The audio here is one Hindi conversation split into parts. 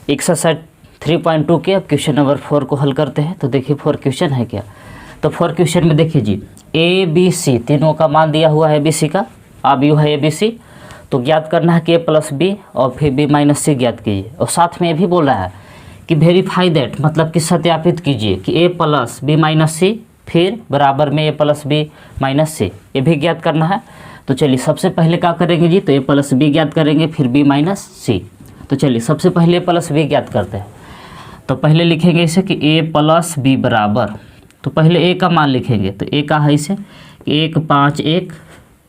एक्सरसाइज 3.2 के अब क्वेश्चन नंबर 4 को हल करते हैं। तो देखिए 4 क्वेश्चन है क्या। तो 4 क्वेश्चन में देखिए जी ए बी सी तीनों का मान दिया हुआ है, बी सी का आबयु है ए बी सी। तो ज्ञात करना है कि ए प्लस बी और फिर बी माइनस सी ज्ञात कीजिए। और साथ में ये भी बोल रहा है कि वेरीफाई दैट, मतलब कि सत्यापित कीजिए कि ए प्लस बी माइनस सी फिर बराबर में ए प्लस बी माइनस सी, ये भी ज्ञात करना है। तो चलिए सबसे पहले क्या करेंगे जी, तो ए प्लस बी ज्ञात करेंगे फिर बी माइनस सी। तो चलिए सबसे पहले ए प्लस बी ज्ञात करते हैं। तो पहले लिखेंगे इसे कि ए प्लस बी बराबर, तो पहले ए का मान लिखेंगे। तो ए का है इसे 1 5 1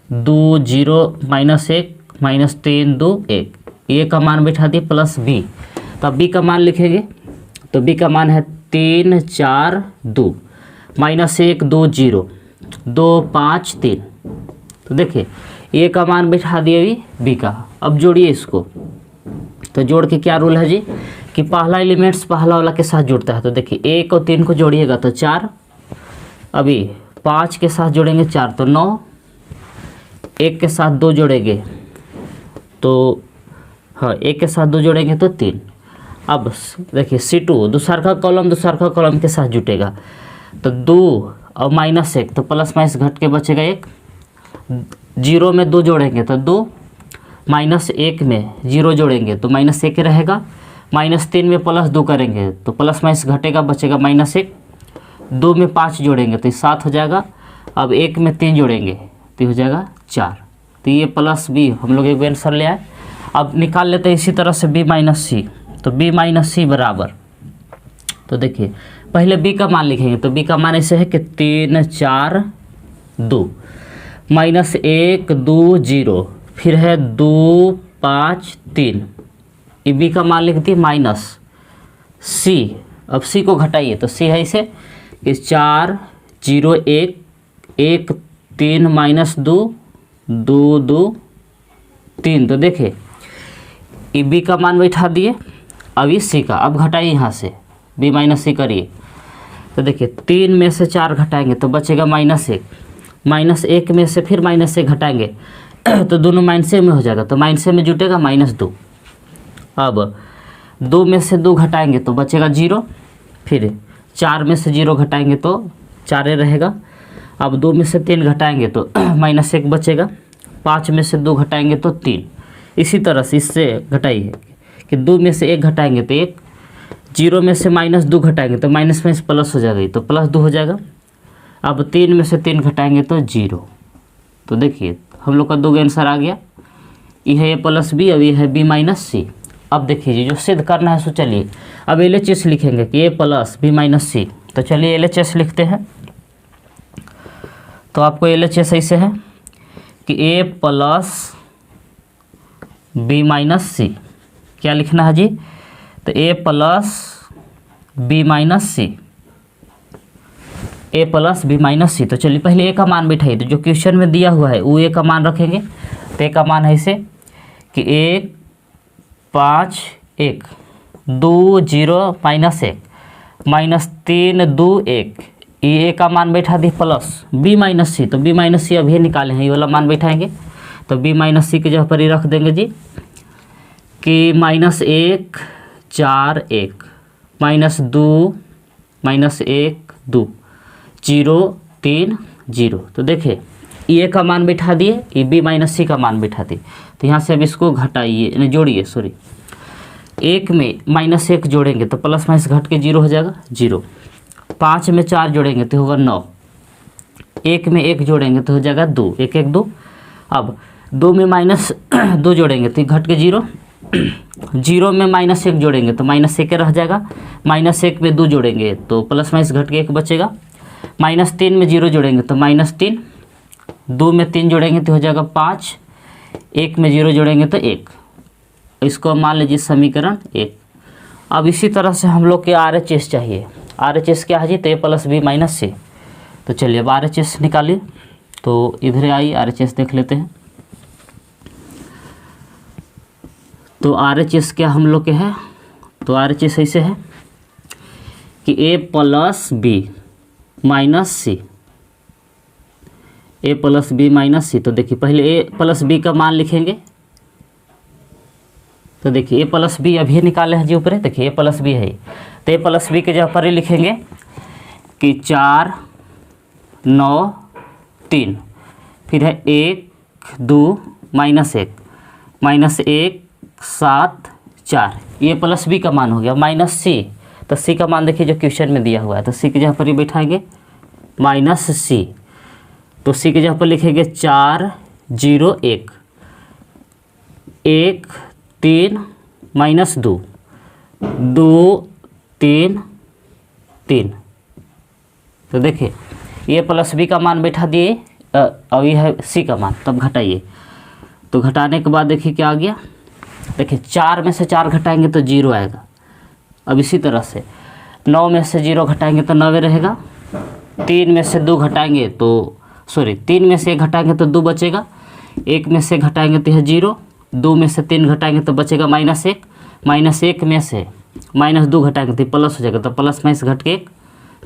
2 0 माइनस 1 माइनस 3 2 1, ए का मान बैठा दिए प्लस बी। तो अब बी का मान लिखेंगे। तो बी का मान है 3 4 2 माइनस 1 2 0 2 5 3। तो देखिए ए का मान बैठा दिए बी का। अब जोड़िए इसको। तो जोड़ के क्या रूल है जी कि पहला एलिमेंट्स पहला वाला के साथ जुड़ता है। तो देखिए 1 और 3 को जोड़िएगा तो 4, अभी 5 के साथ जोड़ेंगे 4 तो 9, 1 के साथ 2 जोड़ेंगे तो हाँ 1 के साथ 2 जोड़ेंगे तो 3। अब देखिए C2 दूसरा कॉलम के साथ जुटेगा तो 2 और माइनस 1 तो प्लस माइनस घट के बचेगा 1। 0 में 2 जोड़ेंगे तो 2, माइनस 1 में 0 जोड़ेंगे तो माइनस 1 रहेगा। माइनस 3 में प्लस 2 करेंगे तो प्लस माइनस घटेगा बचेगा माइनस 1। 2 में 5 जोड़ेंगे तो 7 हो जाएगा। अब 1 में 3 जोड़ेंगे तो हो जाएगा 4। तो ये प्लस बी हम लोग एक आंसर ले आए। अब निकाल लेते हैं इसी तरह से बी माइनस सी। तो बी माइनस सी बराबर, तो देखिए पहले बी का मान लिखेंगे। तो बी का मान ऐसे है कि 3 4 2 माइनस 1 2 0 फिर है 2 5 3। ये बी का मान लिख दिए माइनस सी। अब सी को घटाइए तो सी है इसे कि 4 0 1 1 3 माइनस 2 2 2 3। तो देखिए ये बी का मान बैठा दिए। अब इस सी का अब घटाइए यहाँ से बी माइनस सी करिए। तो देखिए 3 में से 4 घटाएंगे तो बचेगा माइनस 1। माइनस 1 में से फिर माइनस 1 घटाएंगे तो दोनों माइनसे में हो जाएगा तो माइनसे में जुटेगा माइनस 2। अब 2 में से 2 घटाएंगे तो बचेगा 0। फिर 4 में से 0 घटाएंगे तो 4 रहेगा। अब 2 में से 3 घटाएंगे तो माइनस 1 बचेगा। 5 में से 2 घटाएंगे तो 3। इसी तरह से इससे घटाइए कि 2 में से 1 घटाएंगे तो 1, 0 में से माइनस 2 घटाएंगे तो माइनस माइनस प्लस हो जाएगा तो प्लस 2 हो जाएगा। अब 3 में से 3 घटाएंगे तो 0। तो देखिए हम लोग का 2 आंसर आ गया। ये है ए प्लस बी, अब ये है बी माइनस सी। अब देखिए जी जो सिद्ध करना है सो चलिए अब LHS लिखेंगे कि ए प्लस बी माइनस सी। तो चलिए LHS लिखते हैं। तो आपको LHS ऐसे है कि ए प्लस बी माइनस सी क्या लिखना है जी, तो ए प्लस बी माइनस सी, ए प्लस बी माइनस सी। तो चलिए पहले ए का मान बैठाइए। तो जो क्वेश्चन में दिया हुआ है वो ए का मान रखेंगे। तो ए का मान है इसे कि 1 5 1 2 0 माइनस 1 माइनस 3 2 1। ये ए का मान बैठा दी प्लस बी माइनस सी। तो बी माइनस सी अभी निकाले हैं, ये वाला मान बैठाएंगे। तो बी माइनस सी की जगह पर ही रख देंगे जी कि माइनस 1 4 1 माइनस 2 माइनस 1 2 0 3 0। तो देखिए ए का मान बैठा दिए, ये बी माइनस सी का मान बैठा दिए। तो यहाँ से अब इसको घटाइए जोड़िए, सॉरी 1 में माइनस 1 जोड़ेंगे तो प्लस माइनस घट के 0 हो जाएगा 0। 5 में 4 जोड़ेंगे तो होगा 9। 1 में 1 जोड़ेंगे तो हो जाएगा 2, 1 1 2। अब 2 में माइनस 2 जोड़ेंगे तो घट के 0। 0 में माइनस 1 जोड़ेंगे तो माइनस 1 रह जाएगा। माइनस 1 में 2 जोड़ेंगे तो प्लस माइनस घट के 1 बचेगा। माइनस 3 में 0 जोड़ेंगे तो माइनस 3। 2 में 3 जोड़ेंगे तो हो जाएगा 5। 1 में 0 जोड़ेंगे तो 1। इसको मान लीजिए समीकरण 1। अब इसी तरह से हम लोग के RHS चाहिए। RHS क्या है जी, तो ए प्लस बी माइनस सी। तो चलिए अब RHS निकालिए। तो इधर आइए RHS देख लेते हैं। तो RHS क्या हम लोग के है, तो RHS ऐसे है कि ए प्लस बी माइनस सी, ए प्लस बी माइनस सी। तो देखिए पहले ए प्लस बी का मान लिखेंगे। तो देखिए ए प्लस बी अभी निकाले हैं जी ऊपर, देखिए ए प्लस बी है, तो ए प्लस बी के जगह पर ही लिखेंगे कि 4 9 3, फिर है 1 2 -1 7 4, ये प्लस बी का मान हो गया माइनस सी। तो सी का मान देखिए जो क्वेश्चन में दिया हुआ है, तो सी की जगह पर ही बैठाएंगे माइनस सी। तो सी की जगह पर लिखेंगे 4 0 1 1 3 -2 2 3 3। तो देखिए ये प्लस बी का मान बैठा दिए, अब ये है सी का मान, तब घटाइए। तो घटाने के बाद देखिए क्या आ गया, देखिए 4 में से 4 घटाएंगे तो 0 आएगा। अब इसी तरह से 9 में से 0 घटाएंगे तो 9 रहेगा, 3 में से 2 घटाएंगे तो 3 में से 1 घटाएंगे तो 2 बचेगा, 1 में से घटाएंगे तो यह 0, 2 में से 3 घटाएंगे तो बचेगा -1, -1 में से -2 घटाएंगे तो प्लस हो जाएगा, तो प्लस माइनस घट के 1,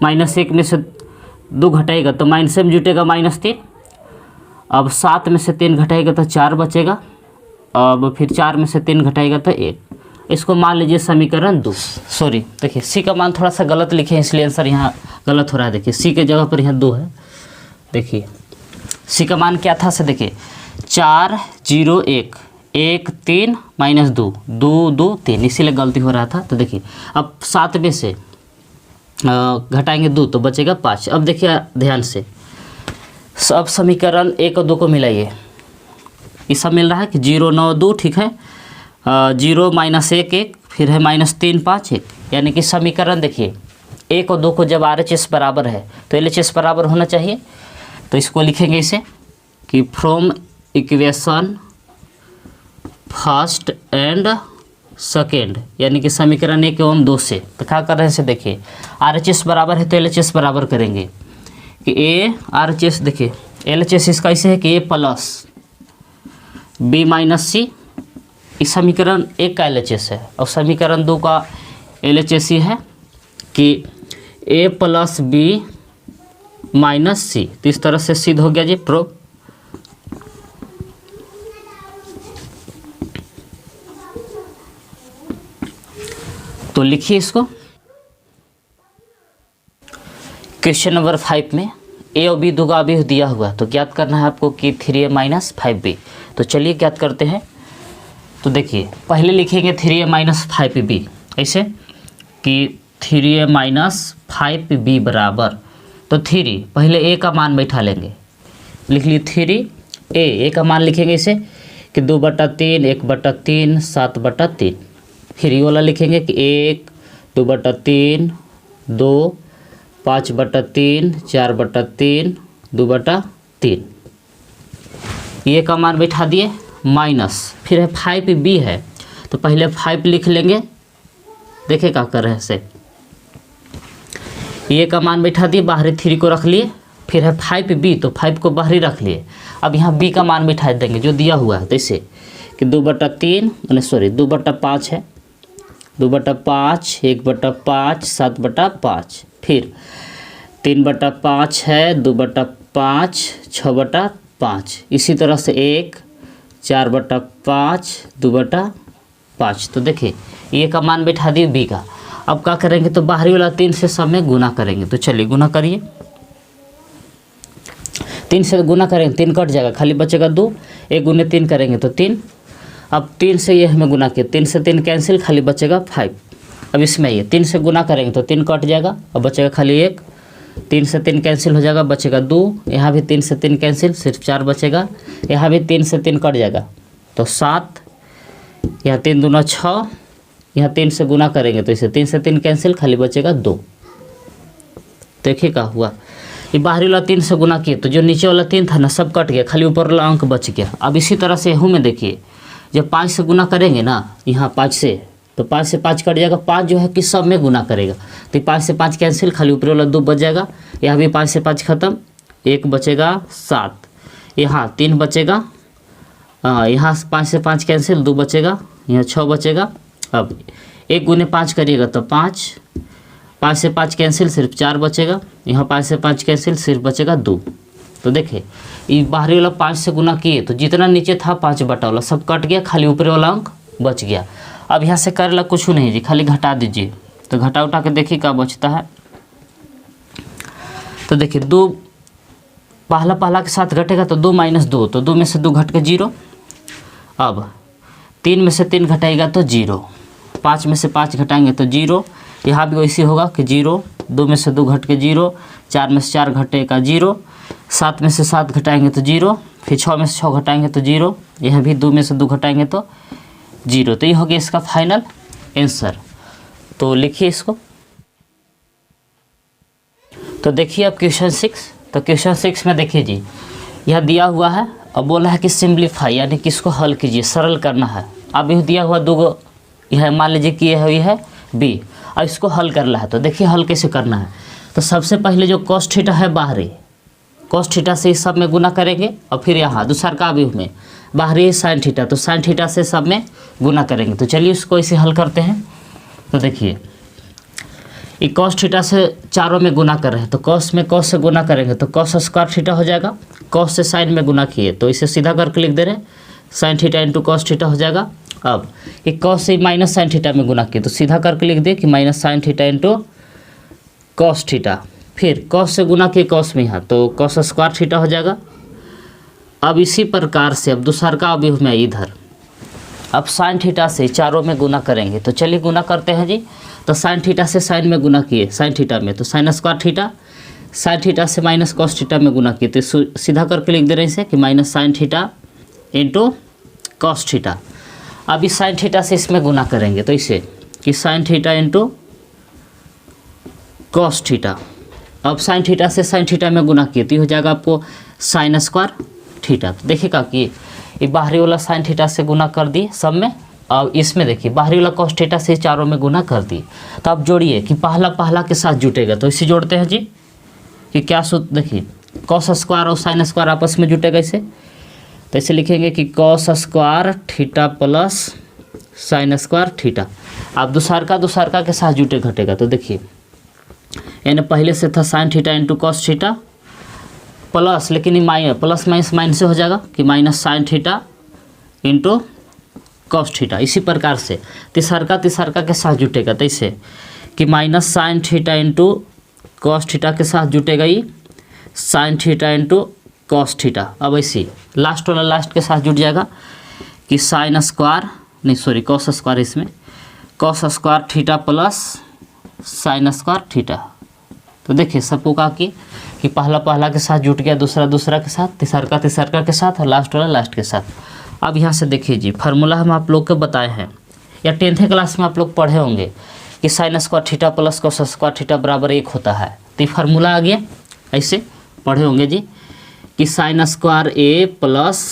-1 में से 2 घटाएगा तो माइनस में जुटेगा -3। अब 7 में से 3 घटाएगा तो 4 बचेगा, अब फिर 4 में से 3 घटाएगा तो 1। इसको मान लीजिए समीकरण 2। देखिए सी का मान थोड़ा सा गलत लिखे हैं इसलिए आंसर यहाँ गलत हो रहा है। देखिए सी के जगह पर यहाँ 2 है, देखिए सी का मान क्या था से देखिए 4 0 1 1 3 -2 2 2 3, इसीलिए गलती हो रहा था। तो देखिए अब 7 में से घटाएंगे 2 तो बचेगा 5। अब देखिए ध्यान से, अब समीकरण 1 और 2 को मिलाइए, ये सब मिल रहा है कि 0 9 2, ठीक है, 0 -1 1, फिर है -3 5 1, यानी कि समीकरण देखिए 1 और 2 को जब RHS बराबर है तो LHS बराबर होना चाहिए। तो इसको लिखेंगे इसे कि from equation first and second, यानी कि समीकरण 1 एवं 2 से। तो क्या कर रहे हैं इसे देखिए, RHS बराबर है तो LHS बराबर करेंगे कि RHS, देखिए LHS इसका ऐसे है कि A प्लस B माइनस सी, इस समीकरण 1 का LHS है, और समीकरण 2 का LHS ही है कि A प्लस B माइनस सी। तो इस तरह से सिद्ध हो गया जी प्रूफ। तो लिखिए इसको, क्वेश्चन नंबर 5 में ए और बी दो का अभी दिया हुआ है, तो ज्ञात करना है आपको कि 3a माइनस 5b। तो चलिए ज्ञात करते हैं। तो देखिए पहले लिखेंगे 3a माइनस 5b ऐसे कि 3a माइनस 5b बराबर, तो 3 पहले a का मान बैठा लेंगे, लिख लिए 3a का मान लिखेंगे इसे कि 2/3 1/3 7/3। फिर ये वाला लिखेंगे कि 1 2/3 2 5/3 4/3 2/3। ये का मान बैठा दिए माइनस, फिर है 5b है तो पहले 5 लिख लेंगे, देखे क्या कर रहे हैं से, ये का मान बैठा दिए, बाहरी 3 को रख लिए, फिर है 5b तो 5 को बाहरी रख लिए। अब यहाँ b का मान बैठा देंगे जो दिया हुआ है, तो इसे कि 2/3 2/5 है, 2/5 1/5 7/5, फिर 3/5 है 2/5 6/5, इसी तरह से 1 4/5 2/5। तो देखिए ये का मान बैठा दिए b का। अब क्या करेंगे तो बाहरी वाला 3 से सब में गुना करेंगे, तो चलिए गुना करिए, 3 से गुना करेंगे 3 कट जाएगा, खाली बचेगा 2, 1 गुने 3 करेंगे तो 3। अब 3 से ये हमें गुना किया, 3 से 3 कैंसिल, खाली बचेगा 5। अब इसमें ये 3 से गुना करेंगे तो 3 कट जाएगा, अब बचेगा खाली 1, 3 से 3 कैंसिल हो जाएगा, बचेगा 2, यहाँ भी 3 से 3 कैंसिल, सिर्फ 4 बचेगा, यहाँ भी 3 से 3 कट जाएगा तो 7, यहाँ 3 दूना 6, यहाँ 3 से गुना करेंगे तो इसे 3 से 3 कैंसिल, खाली बचेगा 2। देखिए क्या हुआ, ये बाहरी वाला 3 से गुना किए तो जो नीचे वाला 3 था ना सब कट गया, खाली ऊपर वाला अंक बच गया। अब इसी तरह से यहाँ में देखिए जब 5 से गुना करेंगे ना, यहाँ 5 से, तो 5 से 5 कट जाएगा, 5 जो है कि सब में गुना करेगा तो 5 से 5 कैंसिल, खाली ऊपर वाला 2 बच जाएगा, यहाँ भी 5 से 5 खत्म, 1 बचेगा 7, यहाँ 3 बचेगा, यहाँ 5 से 5 कैंसिल, 2 बचेगा, यहाँ 6 बचेगा। अब 1 गुने 5 करिएगा तो 5, 5 से 5 कैंसिल, सिर्फ 4 बचेगा, यहाँ 5 से 5 कैंसिल, सिर्फ बचेगा 2। तो देखिए ये बाहरी वाला 5 से गुना किए तो जितना नीचे था 5 बटा वाला सब कट गया, खाली ऊपर वाला अंक बच गया। अब यहाँ से करेला कुछ नहीं जी, खाली घटा दीजिए। तो घटा उठा के देखिए क्या बचता है। तो देखिए 2 पहला के साथ घटेगा तो 2 - 2, तो 2 में से 2 घट के 0। अब 3 में से 3 घटाएगा तो 0, 5 में से 5 घटाएंगे तो 0। यहाँ भी वैसे होगा कि 0, 2 में से 2 घट के 0, 4 में से 4 घटेगा 0, 7 में से 7 घटाएंगे तो 0, फिर 6 में से 6 घटाएंगे तो 0, यह भी 2 में से 2 घटाएंगे तो 0। तो ये हो गया इसका फाइनल आंसर। तो लिखिए इसको। तो देखिए अब क्वेश्चन 6। तो क्वेश्चन 6 में देखिए जी, यह दिया हुआ है और बोला है कि सिंप्लीफाई यानी कि इसको हल कीजिए, सरल करना है। अब यह दिया हुआ 2 गो, यह मान लीजिए कि यह है बी, और इसको हल करना है। तो देखिए हल कैसे करना है। तो सबसे पहले जो cos थीटा है बाहरी, cos थीटा से इस सब में गुना करेंगे, और फिर यहाँ दूसरा का भी में बाहरी sin थीटा, तो sin थीटा से सब में गुना करेंगे। तो चलिए इसको इसे हल करते हैं। तो देखिए ये cos थीटा से चारों में गुना कर रहे हैं, तो cos में cos से गुना करेंगे तो cos स्क्वायर थीटा हो जाएगा। cos से sin में गुना किए तो इसे सीधा करके लिख दे रहे हैं, sin theta into cos theta हो जाएगा। अब ये cos से माइनस sin थीटा में गुना किए तो सीधा करके लिख दे कि minus sin theta into cos theta, फिर cos से गुना किए cos में यहाँ तो cos स्क्वायर थीटा हो जाएगा। अब इसी प्रकार से अब दूसरा का अभी में इधर अब sin थीटा से चारों में गुना करेंगे। तो चलिए गुना करते हैं जी। तो sin थीटा से sin में गुना किए, sin थीटा में तो sin square theta, sin theta से माइनस cos थीटा में गुना किए तो सीधा करके लिख दे रहे हैं इसे कि minus sin theta into cos theta. अब इस sin थीटा से इसमें गुना करेंगे तो इसे कि sin theta into cos theta. अब sin थीटा से sin थीटा में गुना किए तो ये हो जाएगा आपको sin स्क्वायर थीटा। तो देखिएगा कि ये बाहरी वाला sin थीटा से गुना कर दिए सब में, और इसमें देखिए बाहरी वाला cos थीटा से चारों में गुना कर दिए। तो आप जोड़िए कि पहला के साथ जुटेगा, तो इसे जोड़ते हैं जी कि क्या सूत्र देखिए, cos स्क्वायर और sin स्क्वायर आपस में जुटेगा इसे। तो इसे लिखेंगे कि cos square theta plus sin square theta. अब दूसरा के साथ जुटे घटेगा। तो देखिए यानी पहले से था sin theta into cos theta plus, लेकिन ये प्लस माइनस से हो जाएगा कि minus sin theta into cos theta. इसी प्रकार से तीसरा के साथ जुटेगा तो इसे कि minus sin theta into cos theta के साथ जुटेगा ये sin theta into cos theta. अब ऐसे लास्ट वाला लास्ट के साथ जुट जाएगा कि sin स्क्वायर नहीं सॉरी cos स्क्वायर, इसमें cos square theta plus sin square theta. तो देखिए सबको कहा कि पहला के साथ जुट गया, दूसरा के साथ, तीसरा के साथ और लास्ट वाला लास्ट के साथ। अब यहाँ से देखिए जी फार्मूला हम आप लोग को बताए हैं या 10th क्लास में आप लोग पढ़े होंगे कि sin square theta plus cos square theta बराबर 1 होता है। तो ये फार्मूला आ गया, ऐसे पढ़े होंगे जी कि sin square a plus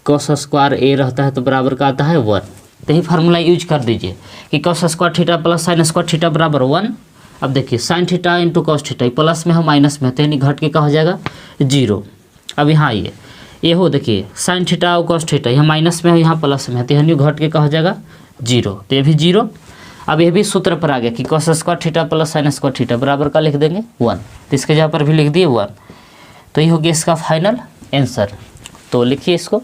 cos square a रहता है तो बराबर का आता है 1। तो यही फार्मूला यूज कर दीजिए कि cos square theta plus sin square theta बराबर 1। अब देखिए sin theta into cos theta, plus में हो माइनस में तो यानी घट के क्या हो जाएगा 0। अब यहाँ आइए ये हो देखिए sin थीटा और cos थीटा, यहाँ माइनस में हो यहाँ प्लस में है तो यानी घट के क्या हो जाएगा 0। तो ये भी 0। अब ये भी सूत्र पर आ गया कि cos square theta plus sin square theta बराबर का लिख देंगे 1। तो इसके जगह पर भी लिख दिए 1। तो ये हो गया इसका फाइनल आंसर। तो लिखिए इसको।